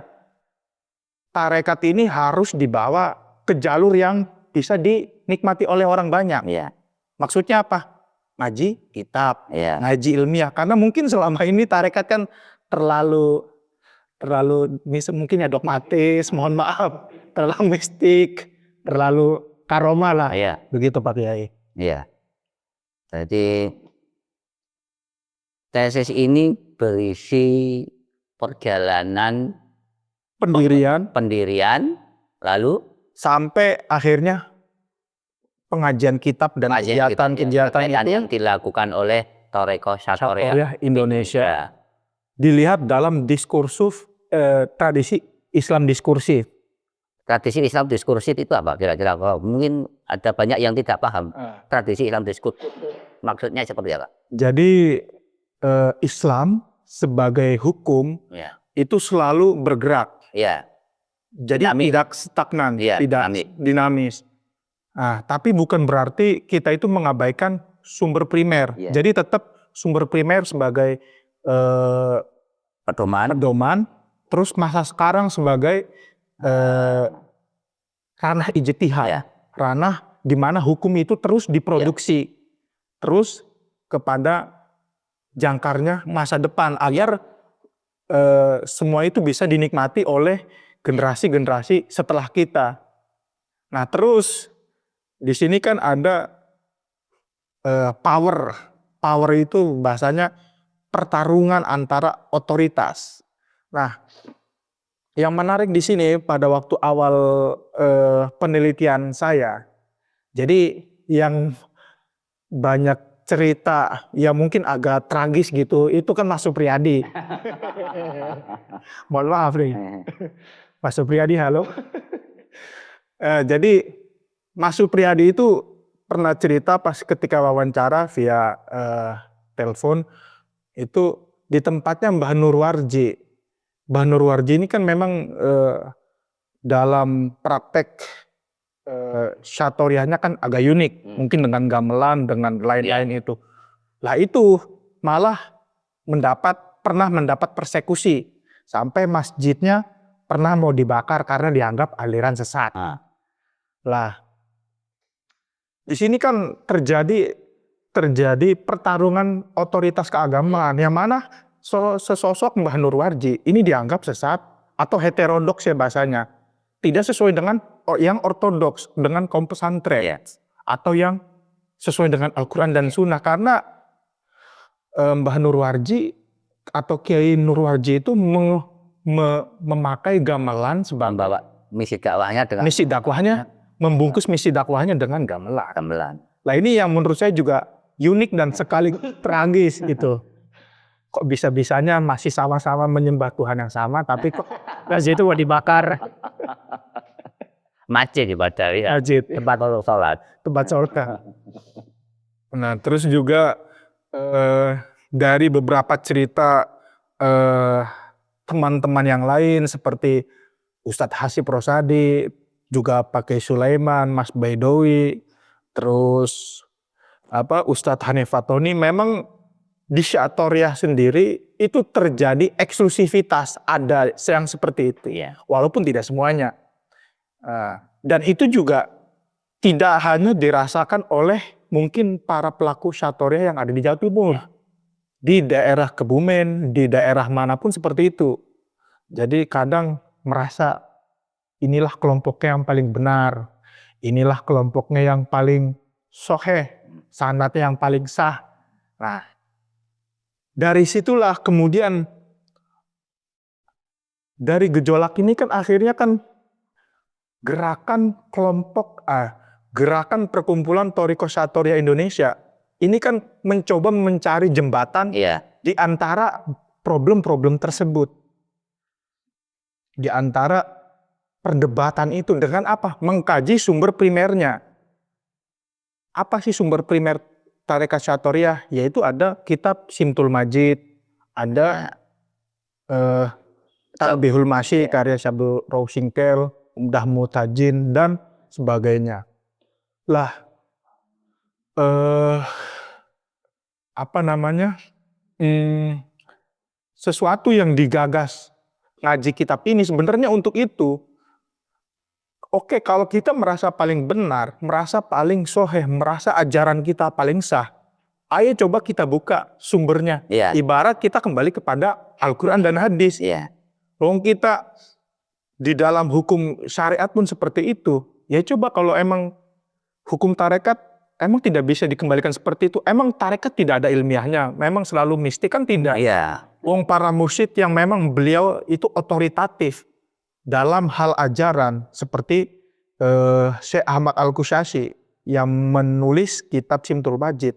tarekat ini harus dibawa ke jalur yang bisa dinikmati oleh orang banyak. Ya. Maksudnya apa? Ngaji kitab, Ya. ngaji ilmiah. Karena mungkin selama ini tarekat kan terlalu mungkin ya dogmatis, mohon maaf, terlalu mistik, terlalu karoma lah. Ya. Begitu Pak Kiai. Iya. Jadi tesis ini berisi perjalanan pendirian lalu sampai akhirnya pengajian kitab dan kegiatan yang dilakukan oleh Thariqah Satoriah Indonesia. Dilihat dalam diskursus tradisi Islam diskursif. Tradisi Islam diskursif itu apa kira-kira? Mungkin ada banyak yang tidak paham. Tradisi Islam diskursif maksudnya seperti apa? Jadi Islam sebagai hukum itu selalu bergerak. Ya. Jadi tidak stagnan, tidak dinamis. Nah, tapi bukan berarti kita itu mengabaikan sumber primer. Jadi tetap sumber primer sebagai pedoman, terus masa sekarang sebagai ranah ijtihad, ranah di mana hukum itu terus diproduksi, terus kepada jangkarnya masa depan agar semua itu bisa dinikmati oleh generasi-generasi setelah kita. Nah terus di sini kan ada power itu bahasanya pertarungan antara otoritas. Nah yang menarik di sini pada waktu awal penelitian saya, jadi yang banyak cerita ya mungkin agak tragis gitu, itu kan Mas Supriyadi. Mohon maaf nih. Mas Supriyadi, halo. Jadi Mas Supriyadi itu pernah cerita pas ketika wawancara via telepon itu di tempatnya Mbah Nurwarji. Mbah Nurwarji ini kan memang dalam praktek syatoriahnya kan agak unik, mungkin dengan gamelan, dengan lain-lain itu. Lah itu malah pernah mendapat persekusi sampai masjidnya pernah mau dibakar karena dianggap aliran sesat. Lah di sini kan terjadi pertarungan otoritas keagamaan yang mana sesosok Mbah Nurwarji ini dianggap sesat atau heterodoks ya bahasanya, tidak sesuai dengan yang ortodoks, dengan kaum pesantren, atau yang sesuai dengan Al-Quran dan Sunnah. Karena Mbah Nurwarji atau Kiai Nurwarji itu memakai gamelan sebagai Membawa misi dakwahnya dengan misi dakwahnya, membungkus misi dakwahnya dengan gamelan. gamelan. Lah ini yang menurut saya juga unik dan sekali tragis gitu. Kok bisa-bisanya masih sama-sama menyembah Tuhan yang sama, tapi kok masjid itu mau dibakar. Masjid ibadah ya. Masjid, Tempat untuk sholat. tempat sholat. Nah terus juga dari beberapa cerita teman-teman yang lain seperti Ustadz Hasib Rosadi, juga Pak Kiai Sulaiman, Mas Baidowi, terus Ustadz Hanif Fatoni, memang di Syatoriah sendiri itu terjadi eksklusivitas, ada yang seperti itu, walaupun tidak semuanya. Dan itu juga tidak hanya dirasakan oleh mungkin para pelaku Syatoriah yang ada di Jawa Timur, di daerah Kebumen, di daerah manapun seperti itu. Jadi kadang merasa inilah kelompoknya yang paling benar, inilah kelompoknya yang paling soheh, sanadnya yang paling sah. Nah, dari situlah kemudian dari gejolak ini kan akhirnya kan gerakan gerakan perkumpulan Thoriqah Syatoriah Indonesia ini kan mencoba mencari jembatan di antara problem-problem tersebut. Di antara perdebatan itu dengan apa? Mengkaji sumber primernya. Apa sih sumber primer Thariqah Syatoriah? Yaitu ada kitab Simtul Majid, ada Talbihul Masyi karya Syabul Rawsingkel, Umdah Mutajin dan sebagainya. Lah sesuatu yang digagas ngaji kitab ini sebenarnya untuk itu. Oke, kalau kita merasa paling benar, merasa paling soheh, merasa ajaran kita paling sah, ayo coba kita buka sumbernya. Ibarat kita kembali kepada Al-Quran dan hadis. Wong kita di dalam hukum syariat pun seperti itu. Ya coba kalau emang hukum tarekat emang tidak bisa dikembalikan seperti itu. Emang tarekat tidak ada ilmiahnya, memang selalu mistik kan tidak. Wong para mursyid yang memang beliau itu otoritatif dalam hal ajaran seperti Syekh Ahmad Al-Qushayri yang menulis kitab Simtul Majid.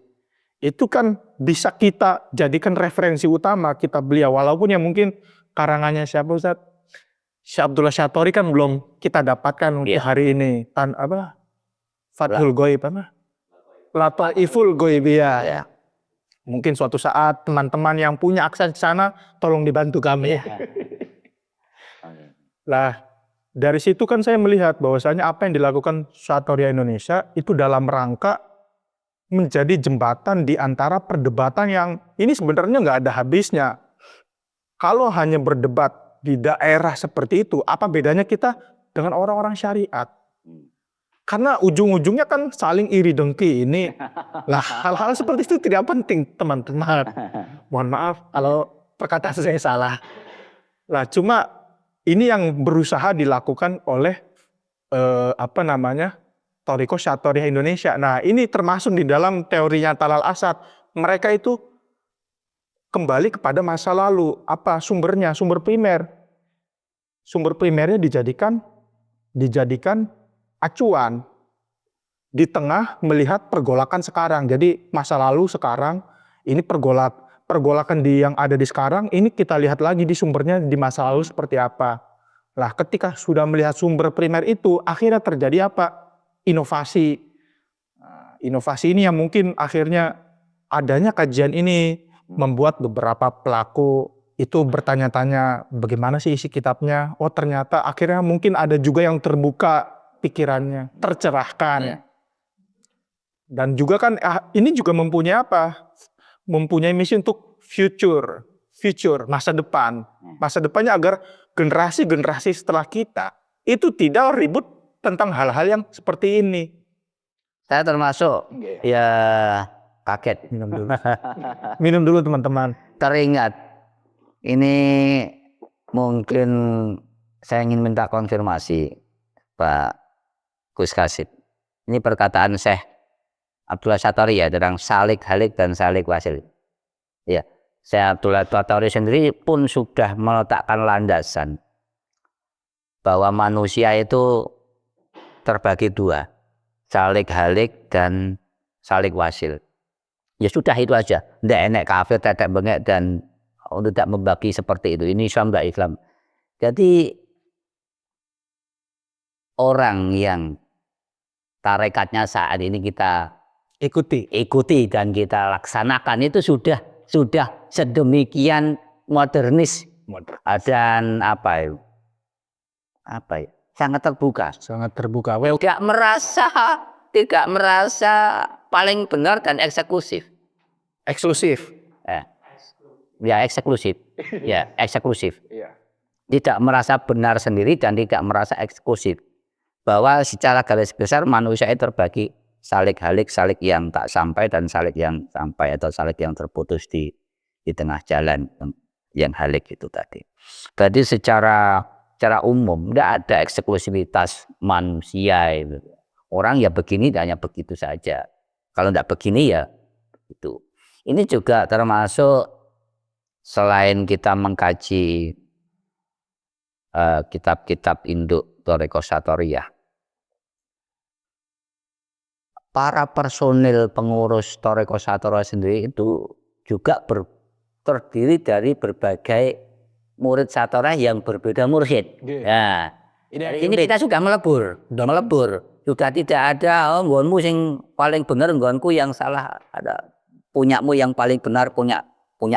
Itu kan bisa kita jadikan referensi utama kitab beliau. Walaupun yang mungkin karangannya siapa Ustaz? Syekh Abdullah Syatori kan belum kita dapatkan untuk hari ini. Fathul Ghaib Lataiful Ghaibiyah. Mungkin suatu saat teman-teman yang punya akses ke sana tolong dibantu kami. Lah dari situ kan saya melihat bahwasanya apa yang dilakukan Syatoriah Indonesia itu dalam rangka menjadi jembatan di antara perdebatan yang ini sebenarnya nggak ada habisnya. Kalau hanya berdebat di daerah seperti itu, apa bedanya kita dengan orang-orang syariat? Karena ujung-ujungnya kan saling iri dengki ini. Lah hal-hal seperti itu tidak penting teman-teman. Mohon maaf kalau perkataan saya salah. Lah cuma ini yang berusaha dilakukan oleh Thariqah Syatoriah Indonesia. Nah ini termasuk di dalam teorinya Talal Asad. Mereka itu kembali kepada masa lalu. Apa sumbernya? Sumber primer. Sumber primernya dijadikan acuan. di tengah melihat pergolakan sekarang. Jadi masa lalu sekarang, ini pergolakan yang ada di sekarang, ini kita lihat lagi di sumbernya di masa lalu seperti apa. Lah ketika sudah melihat sumber primer itu, akhirnya terjadi apa? Inovasi. Nah, inovasi ini yang mungkin akhirnya adanya kajian ini membuat beberapa pelaku itu bertanya-tanya bagaimana sih isi kitabnya. Oh ternyata akhirnya mungkin ada juga yang terbuka pikirannya, tercerahkan. Dan juga kan ini juga mempunyai apa? Mempunyai misi untuk future, masa depan. Masa depannya agar generasi-generasi setelah kita itu tidak ribut tentang hal-hal yang seperti ini. Saya termasuk ya kaget. Minum dulu teman-teman. Teringat. Ini mungkin saya ingin minta konfirmasi Pak Gus Kasim. Ini perkataan Syekh Abdullah Satori ya tentang salik halik dan salik wasil. Ya, Syekh Abdullah Satori sendiri pun sudah meletakkan landasan bahwa manusia itu terbagi dua, salik halik dan salik wasil. Ya sudah itu aja. Ndak enek kafir, tetek bengek dan tidak membagi seperti itu. Ini Islam tidak Islam. Jadi orang yang tarekatnya saat ini kita ikuti dan kita laksanakan itu sudah sedemikian modernis dan apa ya sangat terbuka. Tidak merasa paling benar dan eksklusif. Ya eksklusif. Tidak merasa benar sendiri dan tidak merasa eksklusif. Bahwa secara garis besar manusia itu terbagi salik halik, salik yang tak sampai dan salik yang sampai atau salik yang terputus di tengah jalan yang halik itu tadi. Jadi secara umum tidak ada eksklusivitas manusia itu. Orang ya begini dan hanya begitu saja. Kalau tidak begini ya itu. Ini juga termasuk selain kita mengkaji kitab-kitab induk Thoreko Satoriyah, para personil pengurus Thoreko Satoriyah sendiri itu juga terdiri dari berbagai murid Satoriyah yang berbeda mursyid. Ya, ini kita sudah melebur. Sudah tidak ada nggonmu sing paling benar, nggonku yang salah. Ada punyamu yang paling benar, punya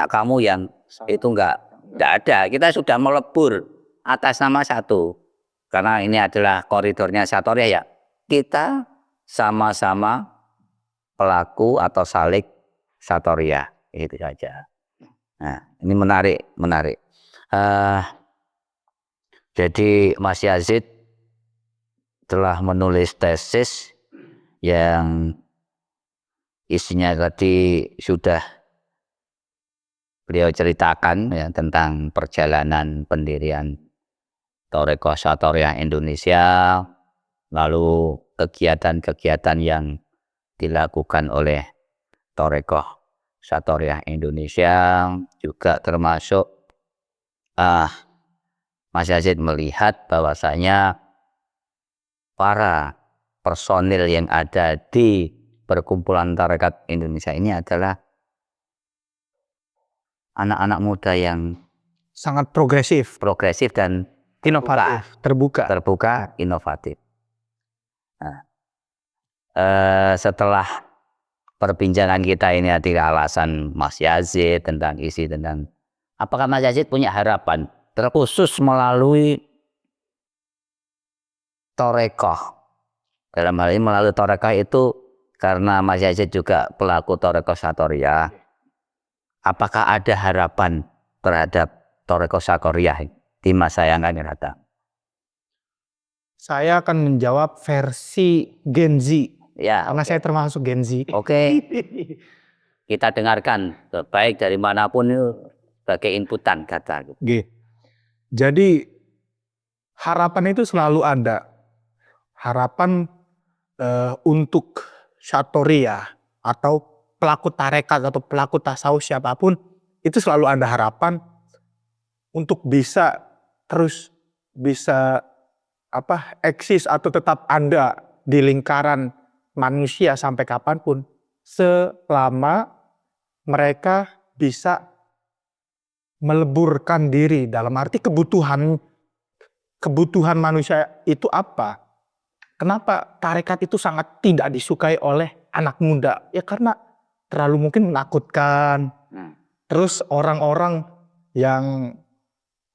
kamu yang itu enggak ada. Kita sudah melebur atas nama satu. Karena ini adalah koridornya Satoriyah ya. Kita sama-sama pelaku atau salik Satoriyah. Itu saja. Nah, ini menarik. Jadi Mas Yazid telah menulis tesis yang isinya tadi sudah beliau ceritakan ya, tentang perjalanan pendirian Thoreko Satoriyah Indonesia, lalu kegiatan-kegiatan yang dilakukan oleh Thoreko Satoriyah Indonesia, juga termasuk Mas Yazid melihat bahwasanya para personil yang ada di perkumpulan tarekat Indonesia ini adalah anak-anak muda yang sangat progresif dan inovatif, terbuka, inovatif. Nah, setelah perbincangan kita ini adalah alasan Mas Yazid tentang apakah Mas Yazid punya harapan terkhusus melalui Thorekoh. Dalam hal ini melalui Thorekoh itu karena Mas Yazid juga pelaku Thoreko Satoriyah. Apakah ada harapan terhadap Thoreko Satoriyah di masa yang akan datang? Saya akan menjawab versi Gen Z. Ya, karena saya termasuk Gen Z. Oke. Kita dengarkan baik dari manapun sebagai inputan kata. Jadi harapan itu selalu ada. Harapan untuk Satoriyah atau pelaku tarekat atau pelaku tasawuf siapapun itu selalu ada harapan untuk bisa eksis atau tetap ada di lingkaran manusia sampai kapanpun selama mereka bisa meleburkan diri, dalam arti kebutuhan manusia itu apa? Kenapa tarekat itu sangat tidak disukai oleh anak muda? Ya karena terlalu mungkin menakutkan. Terus orang-orang yang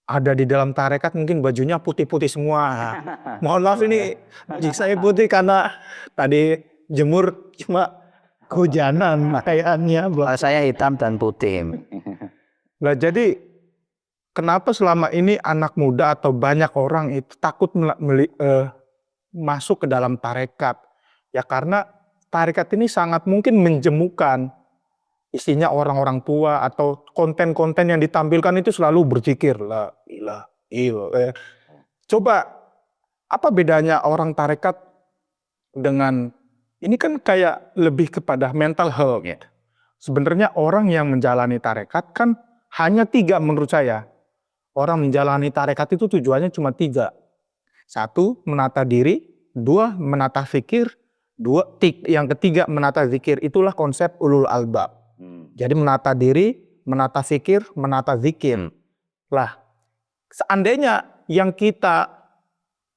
ada di dalam tarekat mungkin bajunya putih-putih semua. Mohon maaf ini baju saya putih karena tadi jemur cuma kehujanan pakaiannya. Kalau saya hitam dan putih. Nah, jadi kenapa selama ini anak muda atau banyak orang itu takut masuk ke dalam tarekat? Ya karena tarekat ini sangat mungkin menjemukan. Isinya orang-orang tua atau konten-konten yang ditampilkan itu selalu berzikir la ilaha illallah. Coba apa bedanya orang tarekat dengan ini kan kayak lebih kepada mental health. Sebenarnya orang yang menjalani tarekat kan hanya 3 menurut saya. Orang menjalani tarekat itu tujuannya cuma 3. 1, menata diri. 2, menata fikir. Yang ketiga menata zikir. Itulah konsep ulul albab. Jadi menata diri, menata fikir, menata zikir. Lah, seandainya yang kita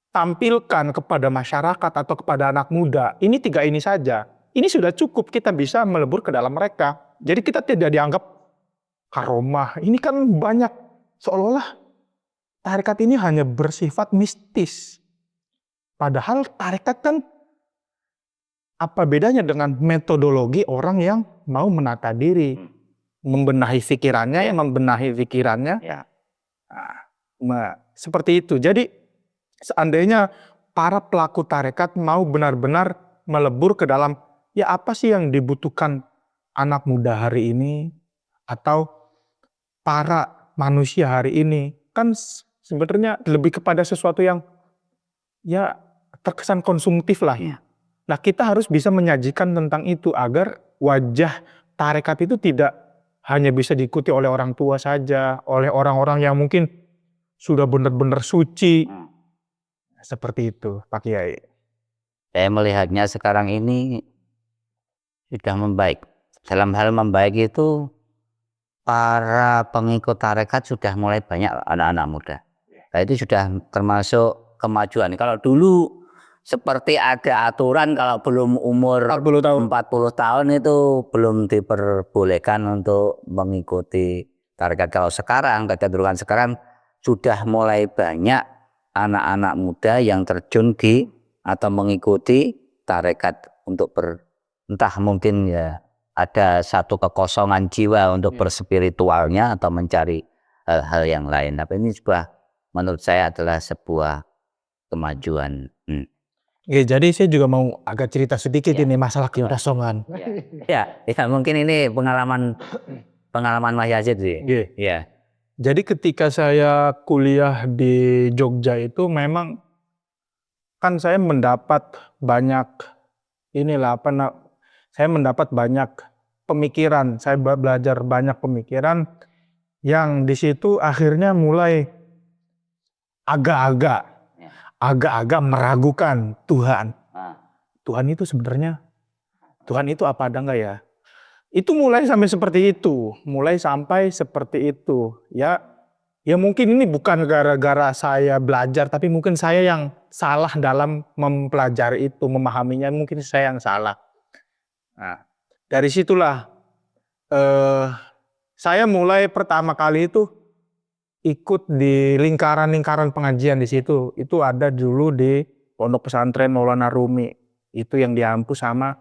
tampilkan kepada masyarakat atau kepada anak muda, ini 3 ini saja. Ini sudah cukup, kita bisa melebur ke dalam mereka. Jadi kita tidak dianggap karomah. Ini kan banyak, seolah-olah tarekat ini hanya bersifat mistis. Padahal tarekat kan apa bedanya dengan metodologi orang yang mau menata diri, membenahi pikirannya, membenahi pikirannya. Nah, seperti itu. Jadi seandainya para pelaku tarekat mau benar-benar melebur ke dalam, ya apa sih yang dibutuhkan anak muda hari ini atau para manusia hari ini, kan sebenarnya lebih kepada sesuatu yang ya terkesan konsumtif lah. Nah, kita harus bisa menyajikan tentang itu agar wajah tarekat itu tidak hanya bisa diikuti oleh orang tua saja, oleh orang-orang yang mungkin sudah benar-benar suci. Seperti itu, Pak Kiai. Saya melihatnya sekarang ini sudah membaik. Dalam hal membaik itu para pengikut tarekat sudah mulai banyak anak-anak muda. Nah, itu sudah termasuk kemajuan. Kalau dulu seperti ada aturan kalau belum umur 40 tahun itu belum diperbolehkan untuk mengikuti tarekat. Kalau sekarang, kecenderungan sekarang sudah mulai banyak anak-anak muda yang terjun di atau mengikuti tarekat untuk entah mungkin ya ada satu kekosongan jiwa untuk berspiritualnya atau mencari hal-hal yang lain. Tapi ini menurut saya adalah sebuah kemajuan. Ya, jadi saya juga mau agak cerita sedikit ini masalah kekosongan. Ya, mungkin ini pengalaman Mas Yazid sih. Ya. Jadi ketika saya kuliah di Jogja itu memang kan saya mendapat banyak saya mendapat banyak pemikiran, saya belajar banyak pemikiran yang di situ akhirnya mulai agak-agak meragukan Tuhan. Tuhan itu sebenarnya, Tuhan itu apa ada enggak ya? Itu mulai sampai seperti itu. Ya mungkin ini bukan gara-gara saya belajar, tapi mungkin saya yang salah dalam mempelajari itu, memahaminya mungkin saya yang salah. Nah, dari situlah saya mulai pertama kali itu ikut di lingkaran-lingkaran pengajian di situ. Itu ada dulu di Pondok Pesantren Maulana Rumi. Itu yang diampu sama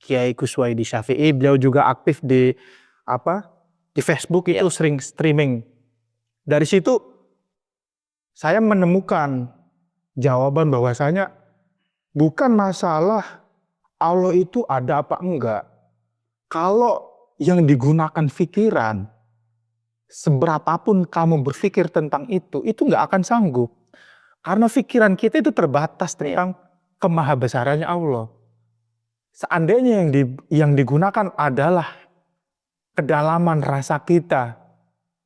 Kiai Kuswaidi Syafi'i. Beliau juga aktif di Facebook itu sering streaming. Dari situ saya menemukan jawaban bahwasanya bukan masalah Allah itu ada apa enggak. Kalau yang digunakan pikiran, seberapapun kamu berpikir tentang itu nggak akan sanggup. Karena pikiran kita itu terbatas tentang kemahabesarannya Allah. Seandainya yang digunakan adalah kedalaman rasa kita,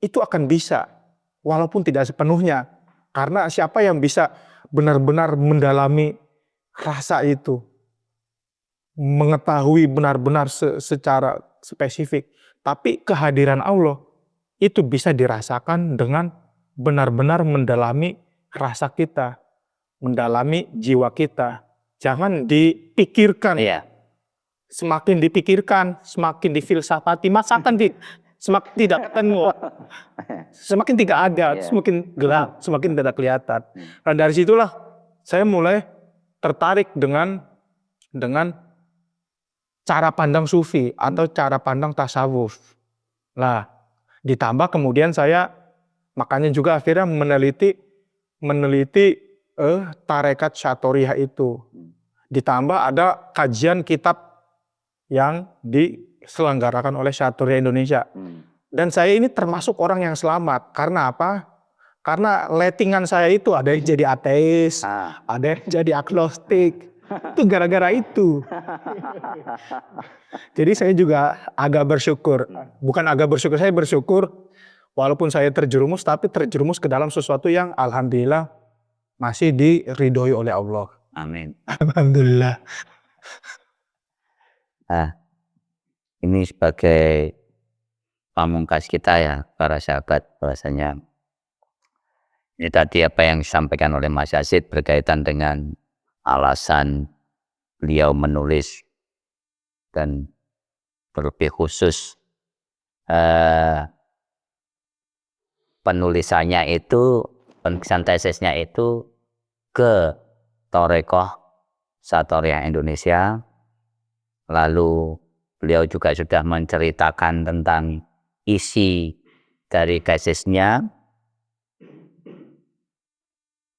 itu akan bisa, walaupun tidak sepenuhnya. Karena siapa yang bisa benar-benar mendalami rasa itu? mengetahui benar-benar secara spesifik. Tapi kehadiran Allah itu bisa dirasakan dengan benar-benar mendalami rasa kita, mendalami jiwa kita. Jangan dipikirkan. Semakin dipikirkan, semakin difilsafati, masakan semakin tidak ketemu, semakin tidak ada, semakin gelap, semakin tidak kelihatan. Dan dari situlah saya mulai tertarik dengan cara pandang sufi atau cara pandang tasawuf. Lah, ditambah kemudian saya makanya juga akhirnya meneliti tarekat Syaturiah itu. Ditambah ada kajian kitab yang diselenggarakan oleh Syaturiah Indonesia. Dan saya ini termasuk orang yang selamat. Karena apa? Karena lettingan saya itu ada yang jadi ateis, ada yang jadi agnostik. Itu gara-gara itu. Jadi saya juga agak bersyukur. Bukan agak bersyukur, saya bersyukur walaupun saya terjerumus, tapi terjerumus ke dalam sesuatu yang alhamdulillah masih diridhoi oleh Allah. Amin. Alhamdulillah. Nah, ini sebagai pamungkas kita ya para sahabat, bahwasanya ini tadi apa yang disampaikan oleh Mas Yazid berkaitan dengan alasan beliau menulis dan terlebih khusus penulisannya itu, penulisan tesisnya itu ke Thorekoh Syaturiah Indonesia. Lalu beliau juga sudah menceritakan tentang isi dari tesisnya,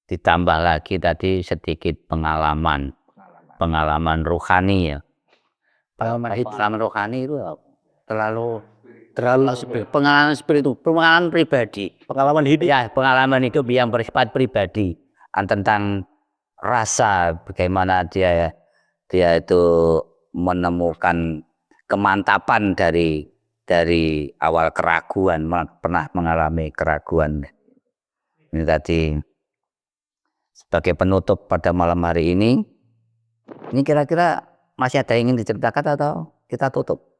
ditambah lagi tadi sedikit pengalaman rohani ya. Pengalaman rohani itu terlalu pengalaman pribadi, pengalaman hidup ya, pengalaman hidup yang bersifat pribadi tentang rasa bagaimana dia itu menemukan kemantapan dari awal keraguan, pernah mengalami keraguan. Ini tadi sebagai penutup pada malam hari ini kira-kira masih ada yang ingin diceritakan atau kita tutup?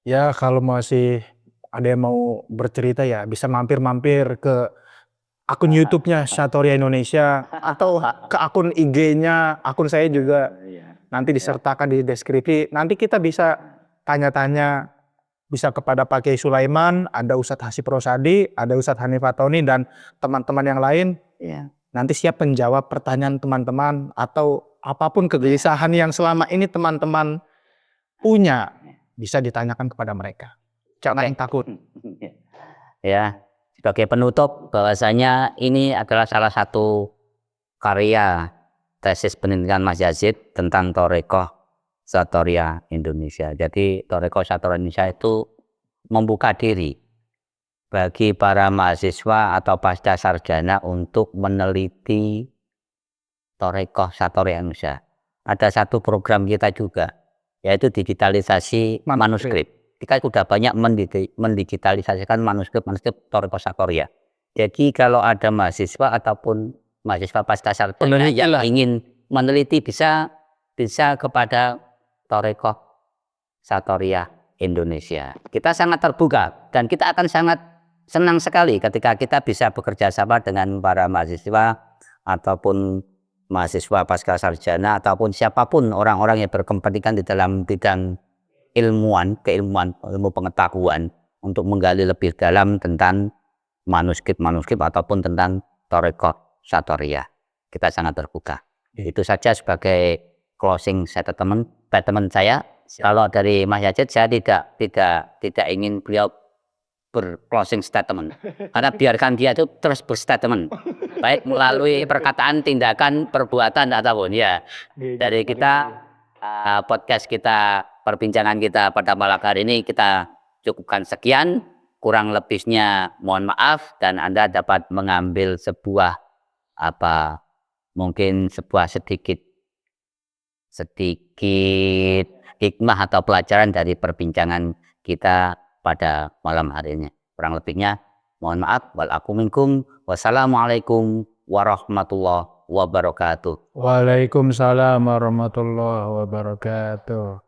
Ya, kalau masih ada yang mau bercerita ya bisa mampir-mampir ke akun YouTube-nya Syaturiah Indonesia atau ke akun IG-nya, akun saya juga nanti disertakan di deskripsi. Nanti kita bisa tanya-tanya, bisa kepada Pak Kiai Sulaiman, ada Ustadz Hasib Rosadi, ada Ustadz Hanif Fatoni dan teman-teman yang lain. Nanti siap menjawab pertanyaan teman-teman atau apapun kegelisahan yang selama ini teman-teman punya bisa ditanyakan kepada mereka. Jangan takut. Ya, sebagai penutup bahwasanya ini adalah salah satu karya tesis penelitian Mas Yazid tentang Thorekoh Syaturiah Indonesia. Jadi Thorekoh Syaturiah Indonesia itu membuka diri bagi para mahasiswa atau pasca sarjana untuk meneliti Thorekoh Syaturiah Indonesia. Ada satu program kita juga, yaitu digitalisasi manuskrip. Kita sudah banyak mendigitalisasikan manuskrip Thorekoh Syaturiah. Jadi kalau ada mahasiswa ataupun mahasiswa pasca sarjana yang ingin meneliti bisa kepada Thorekoh Syaturiah Indonesia. Kita sangat terbuka dan kita akan sangat senang sekali ketika kita bisa bekerja sama dengan para mahasiswa ataupun mahasiswa pasca sarjana ataupun siapapun orang-orang yang berkepentingan di dalam bidang ilmu pengetahuan untuk menggali lebih dalam tentang manuskrip ataupun tentang Thorekoh Syaturiah. Kita sangat terbuka. Itu saja sebagai closing statement saya. Kalau dari Mas Yazid, saya tidak ingin beliau berclosing statement, karena biarkan dia itu terus berstatement, baik melalui perkataan, tindakan, perbuatan ataupun ya. Dari kita podcast kita, perbincangan kita pada malam hari ini kita cukupkan sekian. Kurang lebihnya mohon maaf, dan Anda dapat mengambil sebuah mungkin sebuah sedikit hikmah atau pelajaran dari perbincangan kita pada malam hari ini. Kurang lebihnya mohon maaf. Wal aku minkum. Wassalamualaikum warahmatullahi wabarakatuh. Waalaikumsalam warahmatullahi wabarakatuh.